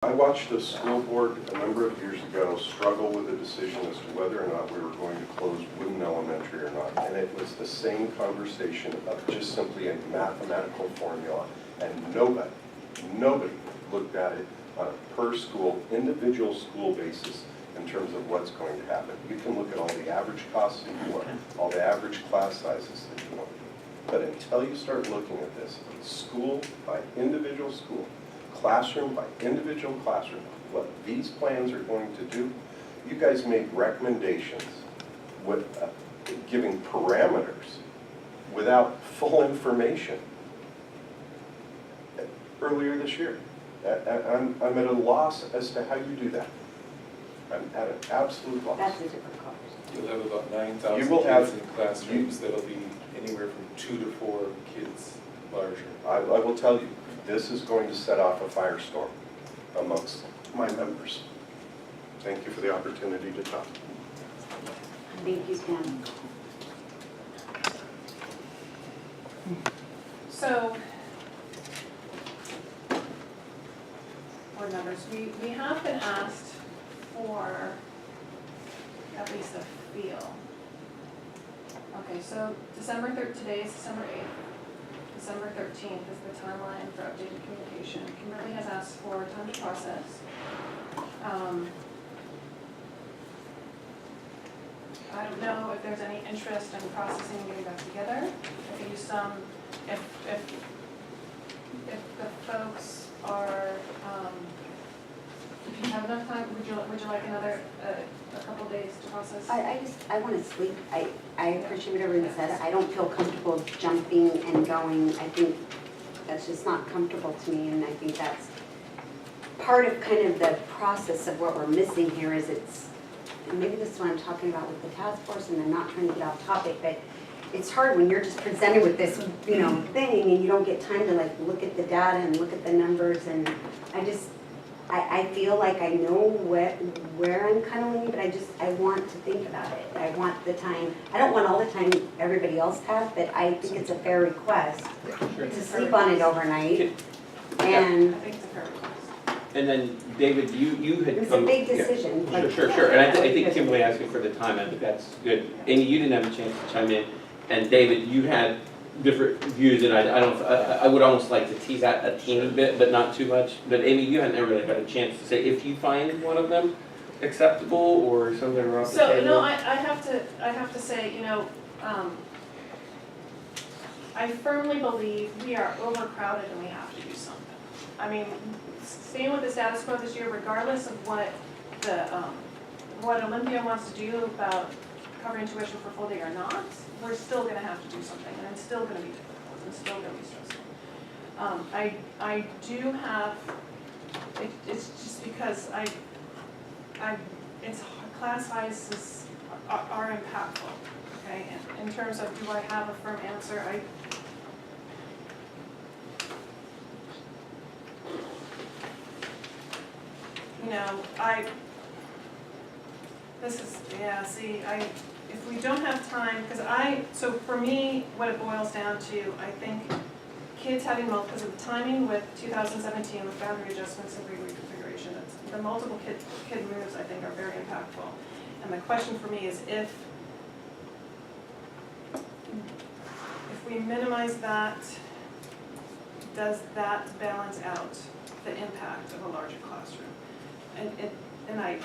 I watched a school board a number of years ago struggle with a decision as to whether or not we were going to close Wooten Elementary or not. And it was the same conversation of just simply a mathematical formula. And nobody looked at it on a per school, individual school basis in terms of what's going to happen. You can look at all the average costs if you want, all the average class sizes if you want. But until you start looking at this, school by individual school, classroom by individual classroom, what these plans are going to do, you guys made recommendations with giving parameters without full information earlier this year. I'm at a loss as to how you do that. I'm at an absolute loss. That's a different conversation. You'll have about 9,000 You will kids have- in classrooms that'll be anywhere from 2 to 4 kids larger. I will tell you, this is going to set off a firestorm amongst my members. Thank you for the opportunity to talk. Thank you, Pam. So, board members, we have been asked for at least a feel. Okay, so today is December 8th. December 13th is the timeline for updated communication. Kimberly has asked for time to process. I don't know if there's any interest in processing and getting back together. If the folks are, if you have enough time, would you like another, a couple days to process? I want to sleep. I appreciate what everyone said. I don't feel comfortable jumping and going. I think that's just not comfortable to me, and I think that's part of kind of the process of what we're missing here is and maybe this is what I'm talking about with the task force, and I'm not trying to get off topic, but it's hard when you're just presented with this, thing, and you don't get time to like look at the data and look at the numbers, and I feel like I know where I'm kind of leaning, but I want to think about it. I want the time. I don't want all the time everybody else has, but I think it's a fair request to sleep on it overnight. And I think it's a fair request. And then, David, you had it was come. a big Yeah. decision. Sure. And I think Kimberly asked you for the time, I think that's good. Amy, you didn't have a chance to chime in. And David, you had different views, and I would almost like to tease out a teeny bit, but not too much. But Amy, you hadn't really got a chance to say if you find one of them acceptable or something wrong with the So, table. I have to say, I firmly believe we are overcrowded and we have to do something. I mean, staying with the status quo this year, regardless of what Olympia wants to do about covering tuition for full day or not, we're still gonna have to do something, and it's still gonna be difficult, and it's still gonna be stressful. I do have, it's just because class sizes are impactful, okay? And in terms of, do I have a firm answer, if we don't have time, so for me, what it boils down to, I think kids having because of the timing with 2017 with boundary adjustments and reconfiguration, the multiple kid moves I think are very impactful. And the question for me is if we minimize that, does that balance out the impact of a larger classroom? And I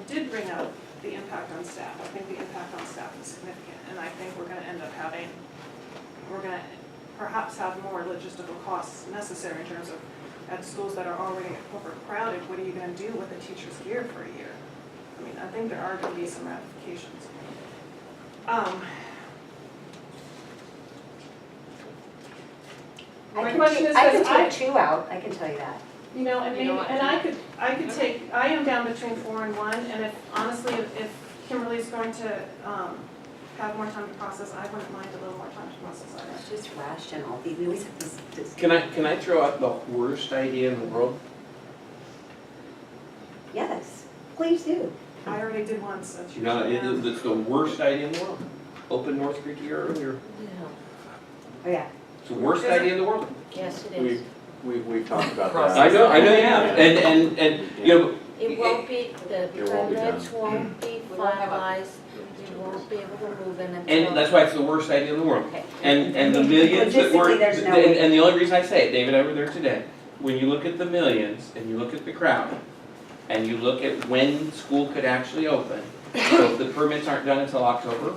did bring up the impact on staff. I think the impact on staff is significant, and I think we're going to end up we're going to perhaps have more logistical costs necessary in terms of at schools that are already overcrowded, what are you going to do with the teacher's gear for a year? I mean, I think there are going to be some ramifications. My question is, I can take 2 out, I can tell you that. and I could take, I am down between 4 and 1, and if, honestly, if Kimberly's going to have more time to process, I wouldn't mind a little more time to process either. It's just rational. We always have this. Can I throw out the worst idea in the world? Yes, please do. I already did one, so you It's the worst idea in the world. Open North Creek a year earlier. Oh, yeah. It's the worst idea in the world. Yes, it is. we've talked about that. I know you have, and, you know, It won't be, the It won't be permits done. won't be We won't have a- finalized, you won't be able to move in until. and that's why it's the worst idea in the world. Okay. And the millions that were, Logistically, there's no way. and the only reason I say it, David, over there today, when you look at the millions, and you look at the crowd, and you look at when school could actually open, so if the permits aren't done until October,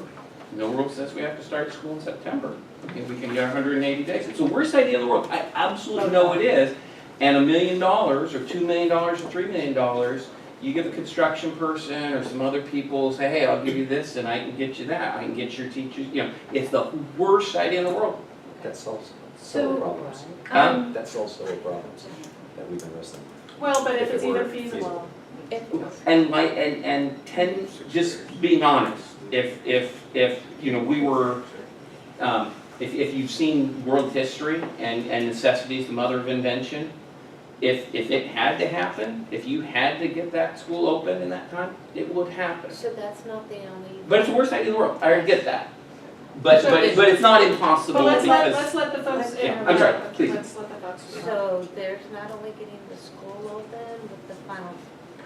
no rule says we have to start school in September. Okay, we can get 180 days. It's the worst idea in the world. I absolutely know it is. And $1 million, or $2 million, or $3 million, you give a construction person or some other people, say, hey, I'll give you this and I can get you that. I can get your teachers, you know, it's the worst idea in the world. That solves So, several problems. Um, That solves several problems that we've been wrestling. well, but if If it's it were even feasible. And like, and ten, just being honest, if, you know, we were, if you've seen world history and necessity is the mother of invention, if it had to happen, if you had to get that school open in that time, it would happen. So that's not the only. But it's the worst idea in the world, I get that. But it's not impossible But let's because, let the folks. Yeah, I'm sorry, please. Let's let the folks. So there's not only getting the school open with the final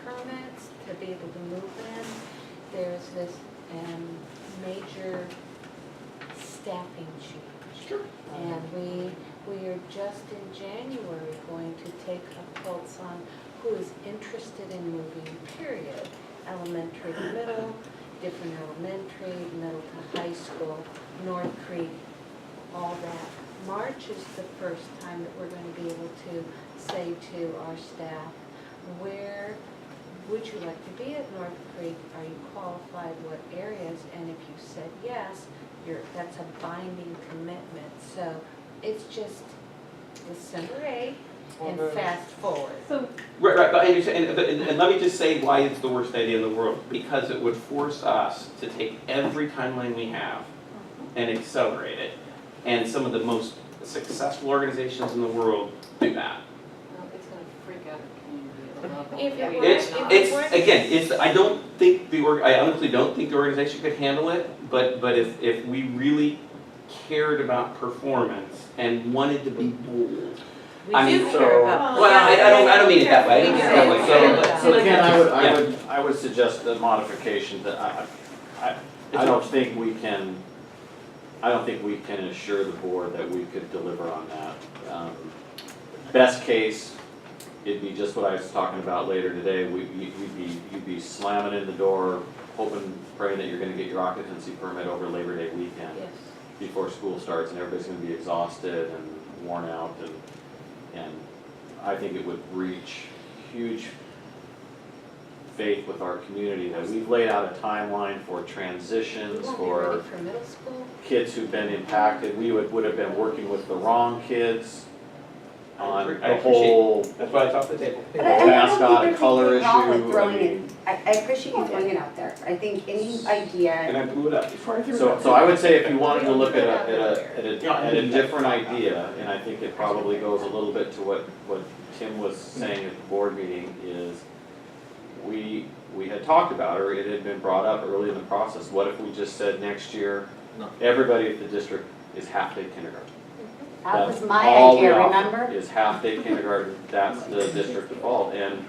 permits to be able to move in, there's this major staffing change. Sure. And we are just in January going to take a pulse on who is interested in moving, period. Elementary to middle, different elementary, middle to high school, North Creek, all that. March is the first time that we're going to be able to say to our staff, where would you like to be at North Creek? Are you qualified? What areas? And if you said yes, that's a binding commitment. So it's just December 8th and fast forward. So, right, but I understand, and let me just say why it's the worst idea in the world. Because it would force us to take every timeline we have and accelerate it. And some of the most successful organizations in the world do that. It's gonna freak out the community. If it were- It's, if it were- again, I don't think I honestly don't think the organization could handle it, but if we really cared about performance and wanted to be bold. We I do mean, care about. Well, I don't mean it that way, I We don't mean it do. that way, So So Ken, Yeah. I would suggest a modification that I don't think we can assure the board that we could deliver on that. Best case, it'd be just what I was talking about later today, you'd be slamming in the door, hoping, praying that you're gonna get your occupancy permit over Labor Day weekend Yes. before school starts, and everybody's gonna be exhausted and worn out, and I think it would breach huge faith with our community that we've laid out a timeline for We transitions, won't be for ready for middle school. kids who've been impacted. We would have been working with the wrong kids on I the appreciate whole That's why it's off the table. But I mascot don't and think color there's anything wrong with issue. throwing it, I appreciate you throwing it out there. I think any idea, And I blew it up before I threw it So, up. so I would say if you wanted to look at a different idea, and I think it probably goes a little bit to what Tim was saying at the board meeting, is we had talked about, or it had been brought up early in the process, what if we just said next year, everybody at the district is half-day kindergarten? that was That's my all we idea, offer, remember? is half-day kindergarten, that's the district default, and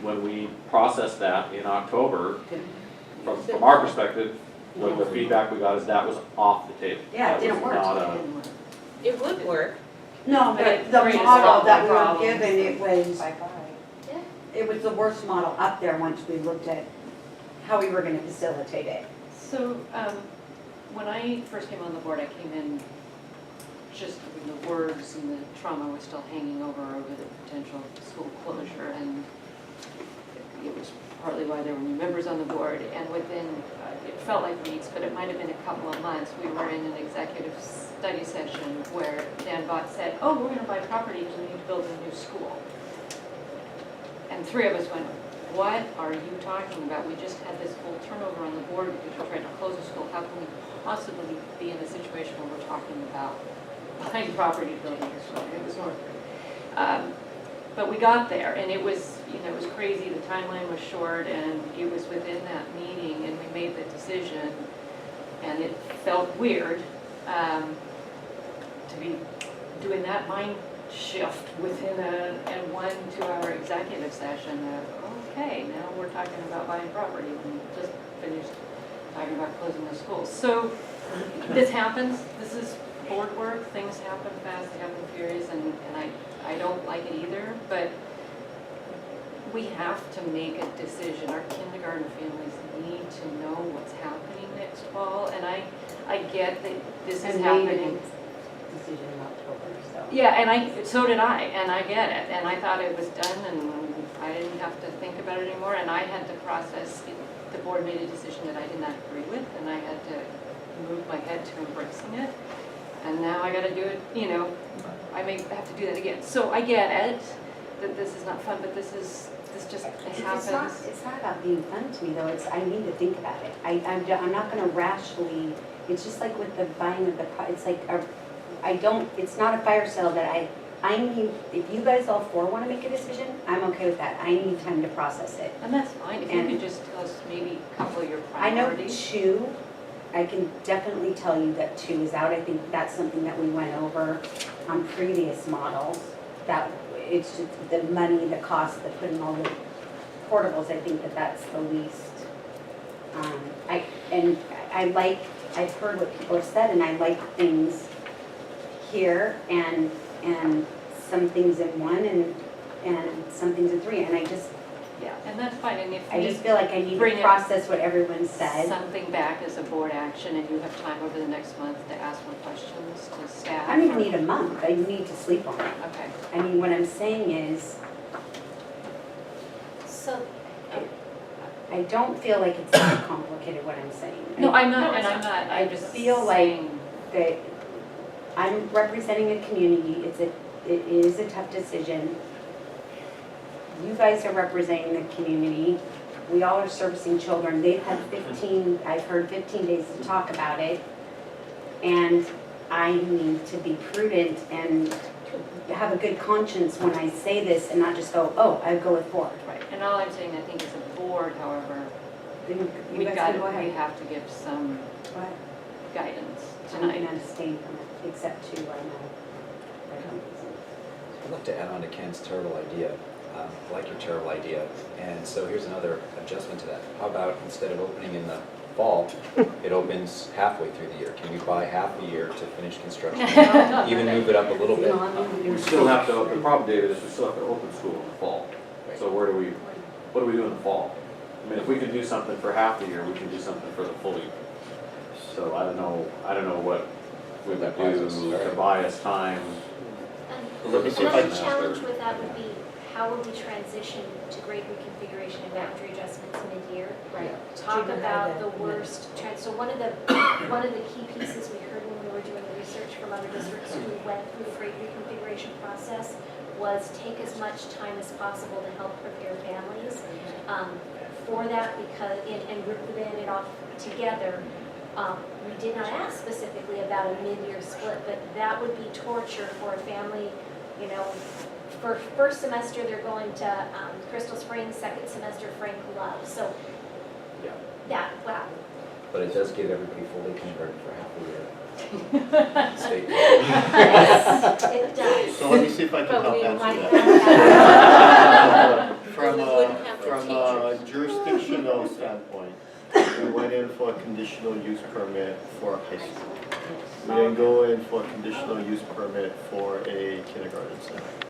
when we processed that in October, from our perspective, what the feedback we got is that was off the table. Yeah, it That didn't was work. not a- It would work. No, But but it the creates model all that the we were problems. given, Bye-bye. it was the worst model up there once we looked at how we were gonna facilitate it. So, when I first came on the board, I came in just when the words and the trauma was still hanging over the potential school closure, and it was partly why there were new members on the board, and within, it felt like weeks, but it might have been a couple of months, we were in an executive study session where Dan Bott said, oh, we're gonna buy property because we need to build a new school. And three of us went, what are you talking about? We just had this whole turnover on the board because we're trying to close a school. How can we possibly be in a situation where we're talking about buying property, building a school? It was Northshore. But we got there, and it was, it was crazy. The timeline was short, and it was within that meeting, and we made the decision, and it felt weird to be doing that shift within a 1 2-hour executive session of, okay, now we're talking about buying property. We just finished talking about closing the schools. So this happens, this is board work, things happen fast, they happen furious, and I don't like it either, but we have to make a decision. Our kindergarten families need to know what's happening next fall, and I get that this is happening. Decision in October, so. Yeah, and so did I, and I get it, and I thought it was done, and I didn't have to think about it anymore, and I had to process, the board made a decision that I did not agree with, and I had to move my head to embracing it, and now I gotta do it, you know, I may have to do that again. So I get it, that this is not fun, but this just, it happens. It's not about being fun to me though, I need to think about it. I'm not gonna rashly, it's just like with the buying of the, it's like, it's not a fire sale that I need, if you guys all four wanna make a decision, I'm okay with that. I need time to process it. And that's fine, if you And- could just tell us maybe a couple of your I know priorities. 2, I can definitely tell you that 2 is out. I think that's something that we went over on previous models. That it's just the money, the cost, the putting all the portables, I think that's the least. I've heard what people have said, and I like things here and some things in 1 and some things in 3, and Yeah, and that's fine, and if I just we feel like I need bring to it- process what everyone said. something back as a board action, and you have time over the next month to ask more questions to staff. I don't even or- need a month, I need to sleep on it. Okay. I mean, what I'm saying is, So, I don't feel like it's that complicated what I'm saying. No, I'm No, not, it's and I'm not. not, I'm just feel like- saying, That I'm representing a community, it is a tough decision. You guys are representing the community, we all are servicing children, they've had 15, I've heard 15 days to talk about it. And I need to be prudent and have a good conscience when I say this and not just go, oh, I go with 4. right, and all I'm saying, I think as a board, however, Then you we've guys got, can go we ahead. have to give some Go ahead. guidance I'm tonight. gonna abstain from it, except 2, I know. I'd like to add on to Ken's terrible idea. I like your terrible idea. And so here's another adjustment to that. How about instead of opening in the fall, it opens halfway through the year? Can we buy half a year to finish construction? Even move it up a little bit? We still have to, the problem, David, is we still have to open school in the fall. So what do we do in the fall? I mean, if we can do something for half the year, we can do something for the full year. So I don't know what we would That buys do us, to right. buy us time. Let me see if I Another can- challenge with that would be, how will we transition to grade reconfiguration and boundary adjustments mid-year? right. Talk Junior about high the to worst trend. So one of the key pieces we heard when we were doing the research from other districts who went through the grade reconfiguration process was take as much time as possible to help prepare families for that, because, and group it off together. We did not ask specifically about a mid-year split, but that would be torture for a family, you know. For first semester, they're going to Crystal Springs, second semester, Frank Love. So Yeah. that, wow. But it does give everybody full day kindergarten for half a year. State. Yes, it does. So let me see if I can But help we answer might that. have From we wouldn't have the from a jurisdictional standpoint, we went in for a conditional use permit for a high school. We didn't go in for a conditional use permit for a kindergarten center.